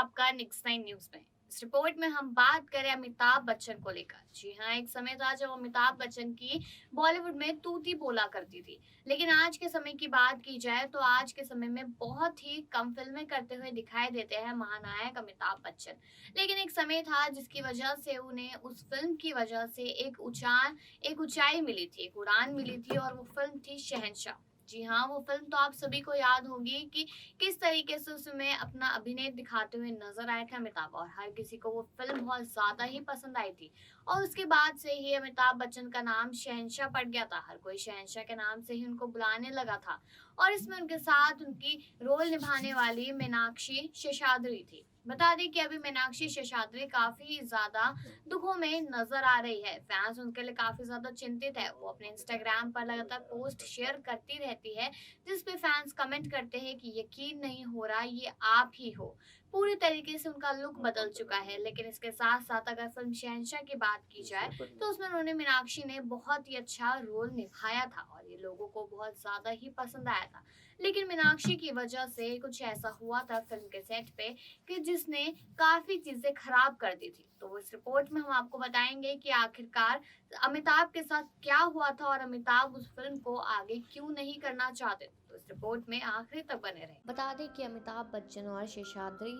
आपका next nine news में। इस रिपोर्ट में हम बात करें अमिताभ बच्चन को लेकर। जी हाँ, एक समय था जब अमिताभ बच्चन की बॉलीवुड में तूती बोला करती थी, लेकिन आज के समय की बात की जाए तो आज के समय में बहुत ही कम फिल्में करते हुए दिखाई देते हैं महानायक अमिताभ बच्चन। लेकिन एक समय था जिसकी वजह से उन्हें उस फिल्म की वजह से एक ऊंचाई मिली थी, एक उड़ान मिली थी, और वो फिल्म थी शहंशाह। जी हाँ, वो फिल्म तो आप सभी को याद होगी कि किस तरीके से उसमें अपना अभिनय दिखाते हुए नजर आए थे अमिताभ, और हर किसी को वो फिल्म बहुत ज्यादा ही पसंद आई थी। और उसके बाद से ही अमिताभ बच्चन का नाम शहंशाह पड़ गया था, हर कोई शहंशाह के नाम से ही उनको बुलाने लगा था। और इसमें उनके साथ उनकी रोल निभाने वाली मीनाक्षी शेषाद्री थी। बता दें कि अभी मीनाक्षी शेषाद्री काफी ज्यादा दुखों में नजर आ रही है। फैंस उनके लिए काफी ज्यादा चिंतित है। वो अपने इंस्टाग्राम पर लगातार पोस्ट शेयर करती रहती है, जिस पे फैंस कमेंट करते हैं कि यकीन नहीं हो रहा ये आप ही हो। पूरी तरीके से उनका लुक बदल चुका है। लेकिन इसके साथ साथ अगर फिल्म शहंशाह की बात की जाए तो उसमें उन्होंने मीनाक्षी ने बहुत ही अच्छा रोल निभाया था और ये लोगों को बहुत ज्यादा ही पसंद आया था। लेकिन मीनाक्षी की वजह से कुछ ऐसा हुआ था फिल्म के सेट पे कि जिसने काफी चीजें खराब कर दी थी। तो इस रिपोर्ट में हम आपको बताएंगे कि आखिरकार अमिताभ के साथ क्या हुआ था और अमिताभ उस फिल्म को आगे क्यों नहीं करना चाहते। तो इस रिपोर्ट में आखिरी तक बने रहें। बता दें कि अमिताभ बच्चन और शेषाद्री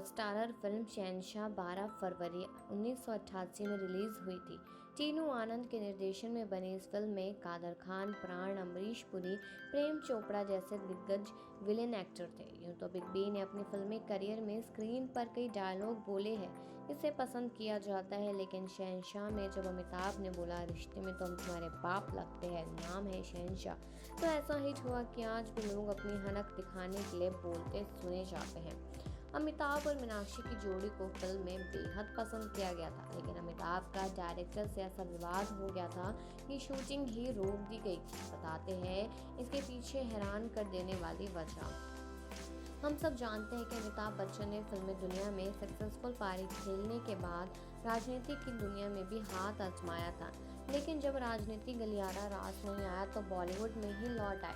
स्टारर फिल्म शहंशाह 12 फरवरी 1988 में रिलीज हुई थी। टीनू आनंद के निर्देशन में बनी इस फिल्म में कादर खान, प्राण, अमरीश पुरी, प्रेम चोपड़ा जैसे दिग्गज विलेन एक्टर थे। यूं तो बिग बी ने अपनी फिल्मी करियर में स्क्रीन पर कई डायलॉग बोले हैं, इसे पसंद किया जाता है। लेकिन शहंशाह में जब अमिताभ ने बोला रिश्ते में तो हम तुम्हारे बाप लगते हैं, नाम है शहंशाह, तो ऐसा हिट हुआ कि आज भी लोग अपनी हनक दिखाने के लिए बोलते सुने जाते हैं। अमिताभ और मीनाक्षी की जोड़ी को फिल्म में बेहद पसंद किया गया था, लेकिन अमिताभ का डायरेक्टर से ऐसा विवाद हो गया था कि शूटिंग ही रोक दी गई। बताते हैं इसके पीछे हैरान कर देने वाली वजह। हम सब जानते हैं कि अमिताभ बच्चन ने फिल्मी दुनिया में सक्सेसफुल पारी खेलने के बाद राजनीति की दुनिया में भी हाथ आजमाया था। लेकिन जब राजनीति गलियारा रास नहीं आया तो बॉलीवुड में ही लौट आए।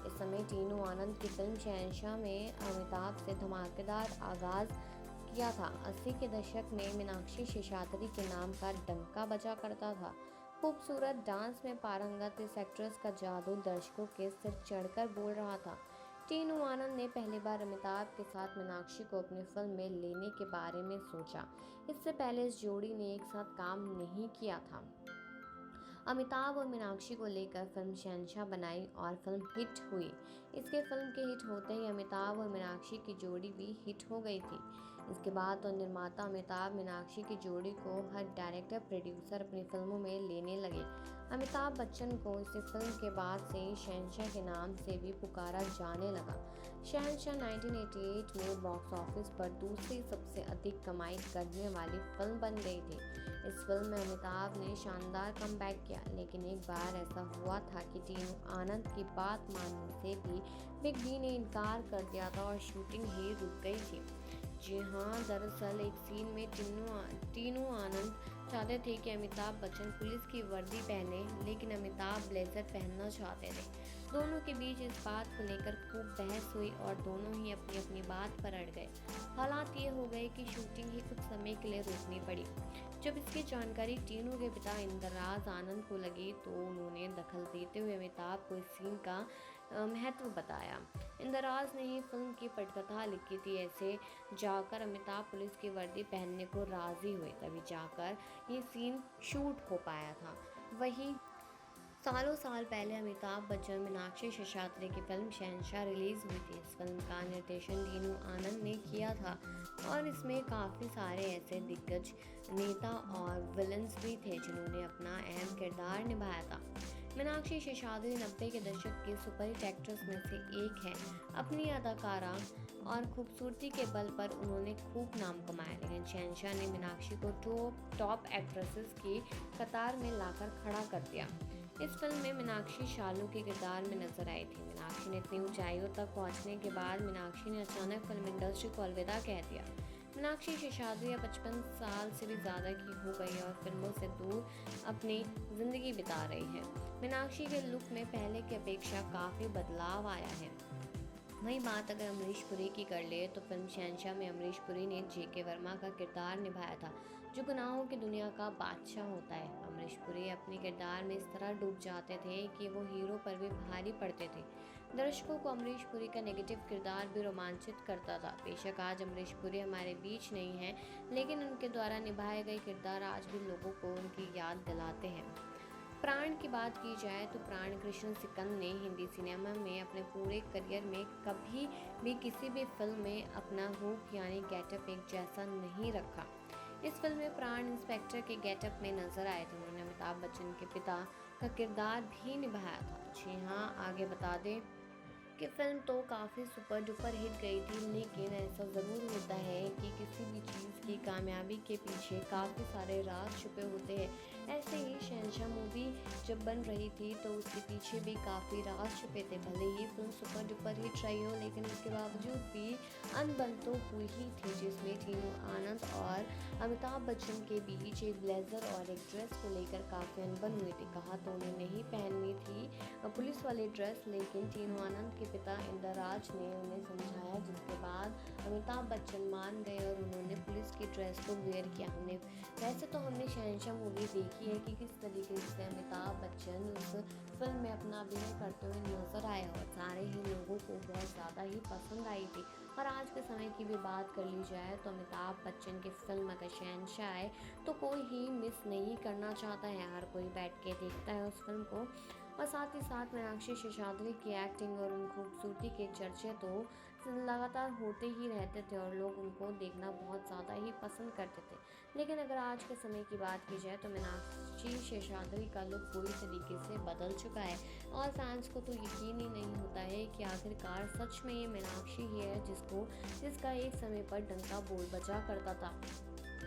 इस समय टीनू आनंद की फिल्म शहंशाह में अमिताभ से धमाकेदार आगाज किया था। 80 के दशक में मीनाक्षी शेषाद्री के नाम का डंका बजा करता था। खूबसूरत डांस में पारंगत इस एक्ट्रेस का जादू दर्शकों के सिर चढ़कर बोल रहा था। टीनू आनंद ने पहली बार अमिताभ के साथ मीनाक्षी को अपनी फिल्म में लेने के बारे में सोचा। इससे पहले इस जोड़ी ने एक साथ काम नहीं किया था। अमिताभ और मीनाक्षी को लेकर फिल्म शहंशाह बनाई और फिल्म हिट हुई। इसके फिल्म के हिट होते ही अमिताभ और मीनाक्षी की जोड़ी भी हिट हो गई थी। इसके बाद तो निर्माता अमिताभ मीनाक्षी की जोड़ी को हर डायरेक्टर प्रोड्यूसर अपनी फिल्मों में लेने लगे। अमिताभ बच्चन को इसी फिल्म के बाद से ही शहंशाह के नाम से भी पुकारा जाने लगा। शहंशाह 1988 में बॉक्स ऑफिस पर दूसरी सबसे अधिक कमाई करने वाली फिल्म बन गई थी। इस फिल्म में अमिताभ ने शानदार कमबैक किया, लेकिन एक बार ऐसा हुआ था कि टीनू आनंद की बात मानने से भी बिग बी ने इनकार कर दिया था और शूटिंग ही रुक गई थी। जी हाँ, दरअसल एक सीन में टीनू आनंद चाहते थे कि अमिताभ बच्चन पुलिस की वर्दी पहने, लेकिन अमिताभ ब्लेजर पहनना चाहते थे। दोनों के बीच इस बात को लेकर खूब बहस हुई और दोनों ही अपनी अपनी बात पर अड़ गए। हालात ये हो गए कि शूटिंग ही कुछ समय के लिए रोकनी पड़ी। जब इसकी जानकारी टीनू के पिता इंदराज आनंद को लगी तो उन्होंने दखल देते हुए अमिताभ को इस सीन का महत्व बताया। इंदराज ने ही फिल्म की पटकथा लिखी थी। ऐसे जाकर अमिताभ पुलिस की वर्दी पहनने को राजी हुए, तभी जाकर ये सीन शूट हो पाया था। वहीं सालों साल पहले अमिताभ बच्चन मीनाक्षी शेषाद्री की फिल्म शहंशाह रिलीज हुई थी। इस फिल्म का निर्देशन टीनू आनंद ने किया था और इसमें काफ़ी सारे ऐसे दिग्गज नेता और विलन्स भी थे जिन्होंने अपना अहम किरदार निभाया था। मीनाक्षी शेषाद्री 90 के दशक की सुपरहिट एक्ट्रेस में से एक है। अपनी अदाकारा और खूबसूरती के बल पर उन्होंने खूब नाम कमाया, लेकिन शहंशाह ने मीनाक्षी को टॉप एक्ट्रेसेस की कतार में लाकर खड़ा कर दिया। इस फिल्म में मीनाक्षी शालू के किरदार में नजर आई थी। मीनाक्षी ने इतनी ऊंचाइयों तक पहुंचने के बाद मीनाक्षी ने अचानक फिल्म इंडस्ट्री को अलविदा कह दिया। मीनाक्षी शेषाद्री 55 साल से भी ज़्यादा की हो गई और फिल्मों से दूर अपनी ज़िंदगी बिता रही है। मीनाक्षी के लुक में पहले की अपेक्षा काफ़ी बदलाव आया है। वहीं बात अगर अमरीश पुरी की कर ले तो फिल्म शहंशाह में अमरीश पुरी ने जेके वर्मा का किरदार निभाया था, जो गुनाहों की दुनिया का बादशाह होता है। अमरीश पुरी अपने किरदार में इस तरह डूब जाते थे कि वो हीरो पर भी भारी पड़ते थे। दर्शकों को अमरीश पुरी का नेगेटिव किरदार भी रोमांचित करता था। बेशक आज अमरीश पुरी हमारे बीच नहीं हैं, लेकिन उनके द्वारा निभाए गए किरदार आज भी लोगों को उनकी याद दिलाते हैं। प्राण की बात की जाए तो प्राण कृष्ण सिकंद ने हिंदी सिनेमा में अपने पूरे करियर में कभी भी किसी भी फिल्म में अपना रूप यानी गेटअप एक जैसा नहीं रखा। इस फिल्म में प्राण इंस्पेक्टर के गेटअप में नजर आए थे। उन्होंने अमिताभ बच्चन के पिता का किरदार भी निभाया था। जी हाँ, आगे बता दें कि फिल्म तो काफ़ी सुपर डुपर हिट गई थी, लेकिन ऐसा ज़रूर होता है कि किसी भी चीज़ की कामयाबी के पीछे काफ़ी सारे राज छुपे होते हैं। ऐसे ही शहंशाह मूवी जब बन रही थी तो उसके पीछे भी काफ़ी राज छुपे थे। भले ही फिल्म सुपर डुपर हिट रही हो, लेकिन उसके बावजूद भी अनबन तो हुई ही थी, जिसमें तीनों आनंद और अमिताभ बच्चन के बीच एक ब्लेजर और एक ड्रेस को लेकर काफ़ी अनबन हुई थी। कहा तो उन्हें नहीं पहननी थी पुलिस वाली ड्रेस, लेकिन तीनों आनंद के पिता इंदराज ने उन्हें समझाया, जिसके बाद अमिताभ बच्चन मान गए और उन्होंने पुलिस की ड्रेस को वेयर किया। वैसे तो हमने शहंशाह मूवी देखी है कि किस तरीके से अमिताभ बच्चन उस फिल्म में अपना अभिनय करते हुए नजर आए और सारे ही लोगों को बहुत ज़्यादा ही पसंद आई थी। और आज के समय की भी बात कर ली जाए तो अमिताभ बच्चन की फिल्म अगर शहंशाह आए तो कोई ही मिस नहीं करना चाहता है, हर कोई बैठ के देखता है उस फिल्म को। और साथ ही साथ मीनाक्षी शेषाद्री की एक्टिंग और उन खूबसूरती के चर्चे तो लगातार होते ही रहते थे और लोग उनको देखना बहुत ज़्यादा ही पसंद करते थे। लेकिन अगर आज के समय की बात की जाए तो मीनाक्षी शेषाद्री का लुक पूरी तरीके से बदल चुका है और फैंस को तो यकीन ही नहीं होता है कि आखिरकार सच में ये मीनाक्षी ही है जिसका एक समय पर डंका बोल बजा करता था।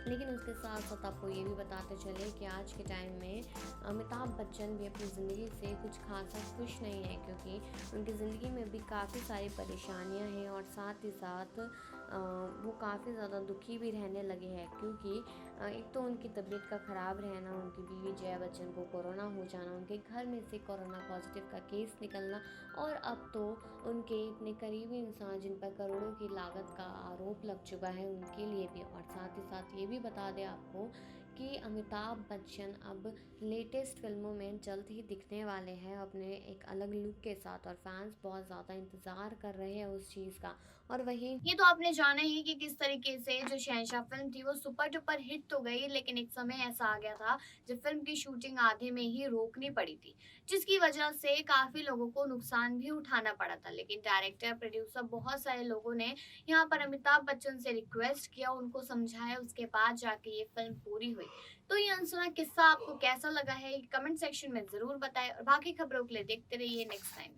लेकिन उसके साथ साथ आपको ये भी बताते चले कि आज के टाइम में अमिताभ बच्चन भी अपनी ज़िंदगी से कुछ खासा खुश नहीं है, क्योंकि उनकी ज़िंदगी में भी काफ़ी सारी परेशानियां हैं और साथ ही साथ वो काफ़ी ज़्यादा दुखी भी रहने लगे हैं, क्योंकि एक तो उनकी तबीयत का ख़राब रहना, उनकी बीवी जया बच्चन को कोरोना हो जाना, उनके घर में से कोरोना पॉजिटिव का केस निकलना और अब तो उनके इतने करीबी इंसान जिन पर करोड़ों की लागत का आरोप लग चुका है उनके लिए भी। और साथ ही साथ ये भी बता दें आपको कि अमिताभ बच्चन अब लेटेस्ट फिल्मों में जल्द ही दिखने वाले हैं अपने एक अलग लुक के साथ और फैंस बहुत ज़्यादा इंतज़ार कर रहे हैं उस चीज़ का। और वहीं ये तो आपने जाना ही कि किस तरीके से जो शहंशाह फिल्म थी वो सुपर डुपर हिट तो गई, लेकिन एक समय ऐसा आ गया था जब फिल्म की शूटिंग आधे में ही रोकनी पड़ी थी, जिसकी वजह से काफी लोगों को नुकसान भी उठाना पड़ा था। लेकिन डायरेक्टर, प्रोड्यूसर, बहुत सारे लोगों ने यहाँ पर अमिताभ बच्चन से रिक्वेस्ट किया, उनको समझाया, उसके बाद जाके ये फिल्म पूरी हुई। तो ये अनसुना किस्सा आपको कैसा लगा है, कमेंट सेक्शन में जरूर बताएं और बाकी खबरों के लिए देखते रहिए नेक्स्ट टाइम।